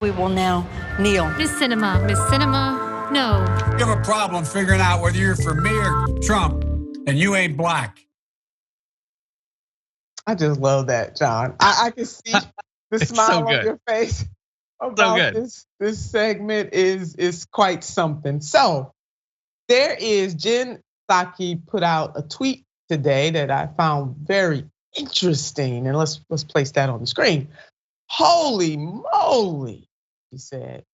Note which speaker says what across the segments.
Speaker 1: We will now kneel.
Speaker 2: Miss Cinema, no.
Speaker 3: You have a problem figuring out whether you're for me or Trump, and you ain't black.
Speaker 4: I just love that, John. I can see the smile on your face about this segment is quite something. So there is Jen Psaki put out a tweet today that I found very interesting, and let's place that on the screen. Holy moly, he said.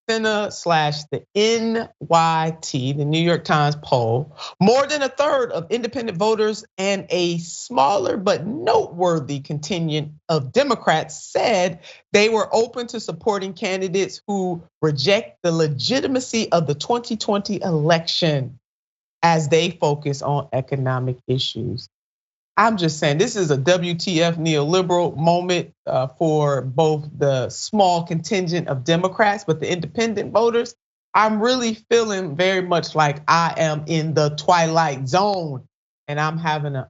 Speaker 4: Senna/the NYT, the New York Times poll, more than a third of independent voters and a smaller but noteworthy contingent of Democrats said they were open to supporting candidates who reject the legitimacy of the 2020 election as they focus on economic issues. I'm just saying, this is a WTF neoliberal moment for both the small contingent of Democrats, but the independent voters, I'm really feeling very much like I am in the twilight zone and I'm having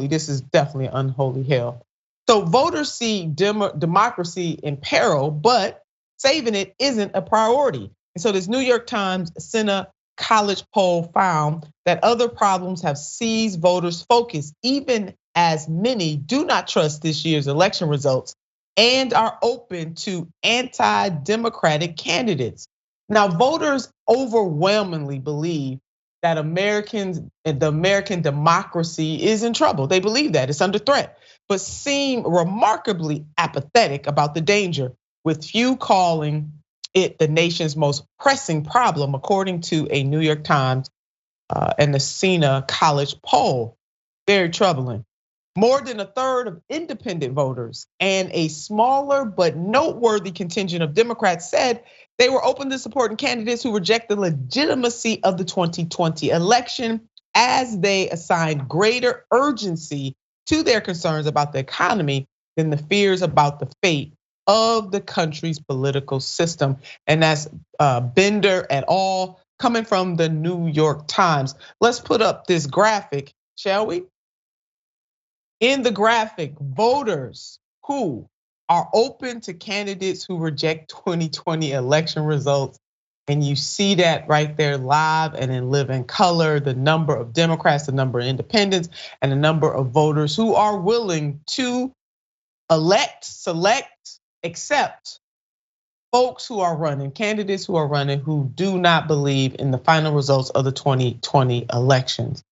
Speaker 4: this is definitely an unholy hell. So voters see democracy in peril, but saving it isn't a priority. And so this New York Times Senna College poll found that other problems have seized voters' focus, even as many do not trust this year's election results and are open to anti-democratic candidates. Now, voters overwhelmingly believe that the American democracy is in trouble. They believe that it's under threat, but seem remarkably apathetic about the danger, with few calling it the nation's most pressing problem, according to a New York Times and the Senna College poll. Very troubling. More than a third of independent voters and a smaller but noteworthy contingent of Democrats said they were open to supporting candidates who reject the legitimacy of the 2020 election, as they assigned greater urgency to their concerns about the economy than the fears about the fate of the country's political system. And that's Bender et al. Coming from the New York Times. Let's put up this graphic, shall we? In the graphic, voters who are open to candidates who reject 2020 election results, and you see that right there live and in living color, the number of Democrats, the number of independents, and the number of voters who are willing to elect, select, accept folks who are running, candidates who are running, who do not believe in the final results of the 2020 elections.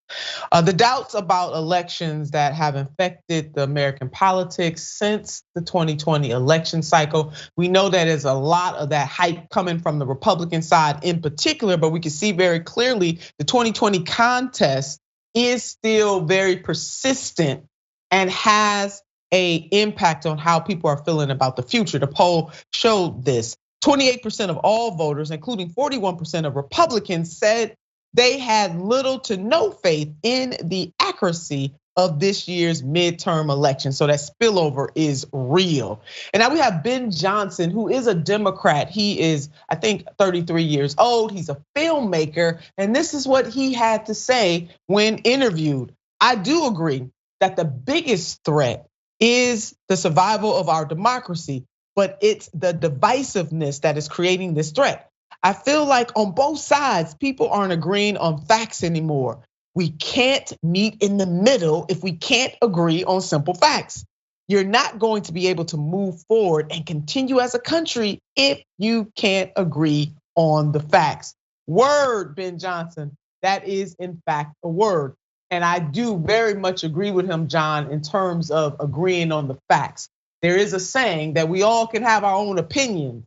Speaker 4: The doubts about elections that have infected the American politics since the 2020 election cycle. We know that there's a lot of that hype coming from the Republican side in particular, but we can see very clearly the 2020 contest is still very persistent and has an impact on how people are feeling about the future. The poll showed this. 28% of all voters, including 41% of Republicans, said they had little to no faith in the accuracy of this year's midterm election. So that spillover is real. And now we have Ben Johnson, who is a Democrat. He is, I think, 33 years old. He's a filmmaker. And this is what he had to say when interviewed. I do agree that the biggest threat is the survival of our democracy, but it's the divisiveness that is creating this threat. I feel like on both sides, people aren't agreeing on facts anymore. We can't meet in the middle if we can't agree on simple facts. You're not going to be able to move forward and continue as a country if you can't agree on the facts. Word, Ben Johnson, that is in fact a word. And I do very much agree with him, John, in terms of agreeing on the facts. There is a saying that we all can have our own opinions,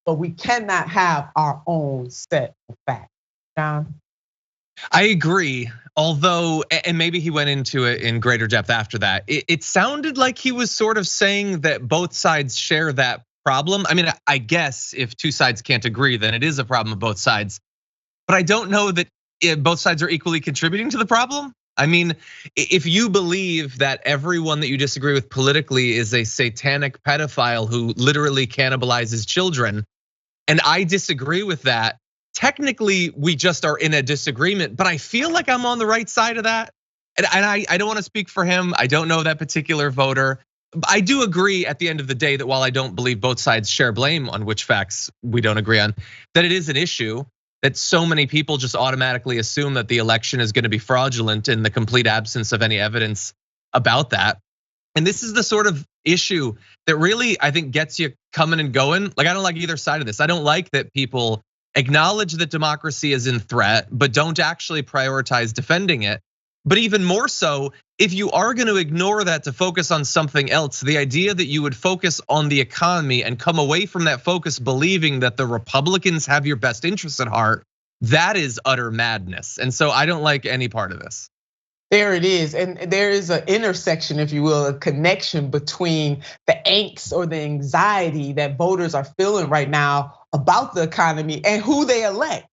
Speaker 4: but we cannot have our own set of facts. John?
Speaker 5: I agree, although, and maybe he went into it in greater depth after that. It sounded like he was sort of saying that both sides share that problem. I mean, I guess if two sides can't agree, then it is a problem of both sides. But I don't know that both sides are equally contributing to the problem. I mean, if you believe that everyone that you disagree with politically is a satanic pedophile who literally cannibalizes children, and I disagree with that, technically we just are in a disagreement, but I feel like I'm on the right side of that. And I don't want to speak for him. I don't know that particular voter. I do agree at the end of the day that while I don't believe both sides share blame on which facts we don't agree on, that it is an issue that so many people just automatically assume that the election is going to be fraudulent in the complete absence of any evidence about that. And this is the sort of issue that really, I think, gets you coming and going. Like, I don't like either side of this. I don't like that people acknowledge that democracy is in threat, but don't actually prioritize defending it. But even more so, if you are going to ignore that to focus on something else, the idea that you would focus on the economy and come away from that focus believing that the Republicans have your best interests at heart, that is utter madness. And so I don't like any part of this.
Speaker 4: There it is, and there is an intersection, if you will, a connection between the angst or the anxiety that voters are feeling right now about the economy and who they elect.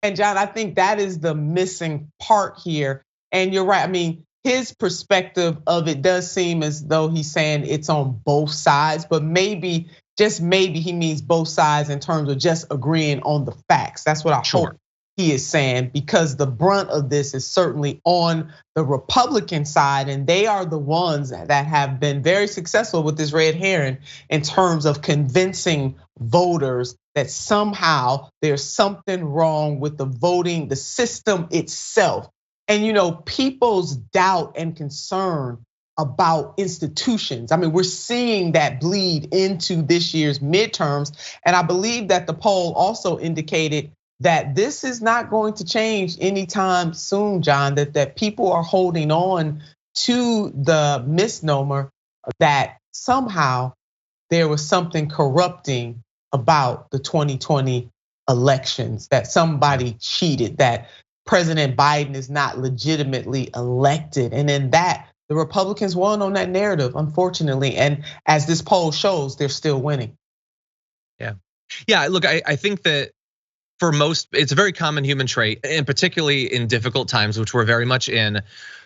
Speaker 4: And John, I think that is the missing part here. And you're right, I mean, his perspective of it does seem as though he's saying it's on both sides, but maybe, just maybe he means both sides in terms of just agreeing on the facts. That's what I hope he is saying, because the brunt of this is certainly on the Republican side, and they are the ones that have been very successful with this red herring in terms of convincing voters that somehow there's something wrong with the voting, the system itself. And people's doubt and concern about institutions. I mean, we're seeing that bleed into this year's midterms. And I believe that the poll also indicated that this is not going to change anytime soon, John, that people are holding on to the misnomer that somehow there was something corrupting about the 2020 elections, that somebody cheated, that President Biden is not legitimately elected. And in that, the Republicans won on that narrative, unfortunately. And as this poll shows, they're still winning.
Speaker 5: Yeah, look, I think that for most, it's a very common human trait, and particularly in difficult times, which we're very much in,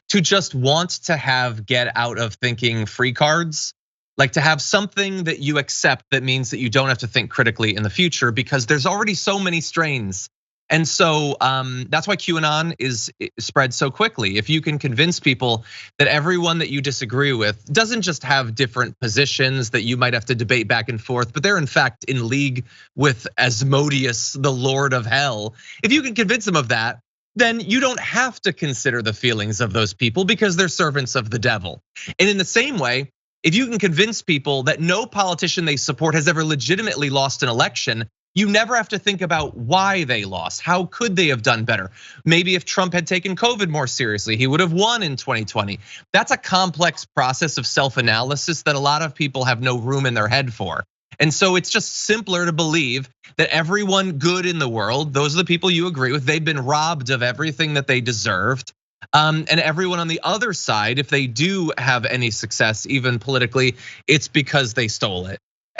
Speaker 5: to just want to have get out of thinking free cards, like to have something that you accept that means that you don't have to think critically in the future, because there's already so many strains. And so that's why QAnon is spread so quickly. If you can convince people that everyone that you disagree with doesn't just have different positions that you might have to debate back and forth, but they're in fact in league with Asmodeus, the Lord of Hell. If you can convince them of that, then you don't have to consider the feelings of those people because they're servants of the devil. And in the same way, if you can convince people that no politician they support has ever legitimately lost an election, you never have to think about why they lost. How could they have done better? Maybe if Trump had taken COVID more seriously, he would have won in 2020. That's a complex process of self-analysis that a lot of people have no room in their head for. And so it's just simpler to believe that everyone good in the world, those are the people you agree with, they've been robbed of everything that they deserved. And everyone on the other side, if they do have any success, even politically, it's because they stole it.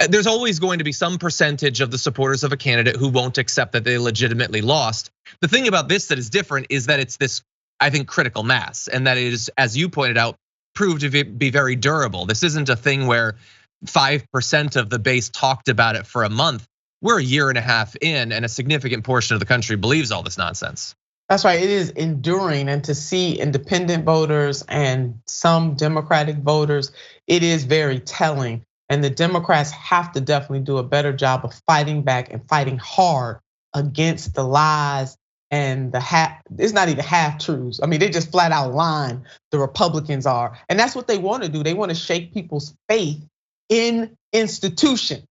Speaker 5: There's always going to be some percentage of the supporters of a candidate who won't accept that they legitimately lost. The thing about this that is different is that it's this, I think, critical mass, and that it is, as you pointed out, proved to be very durable. This isn't a thing where 5% of the base talked about it for a month. We're a year and a half in, and a significant portion of the country believes all this nonsense.
Speaker 4: That's right, it is enduring, and to see independent voters and some Democratic voters, it is very telling. And the Democrats have to definitely do a better job of fighting back and fighting hard against the lies and it's not even half truths. I mean, they just flat out lying, the Republicans are. And that's what they want to do. They want to shake people's faith in institution.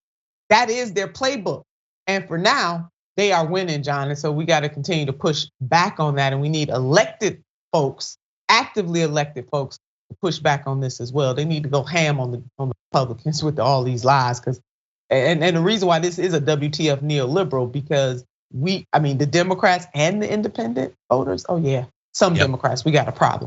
Speaker 4: That is their playbook. And for now, they are winning, John. And so we got to continue to push back on that. And we need elected folks, actively elected folks, to push back on this as well. They need to go ham on the Republicans with all these lies, because and the reason why this is a WTF neoliberal, because the Democrats and the independent voters, oh yeah, some Democrats, we got a problem.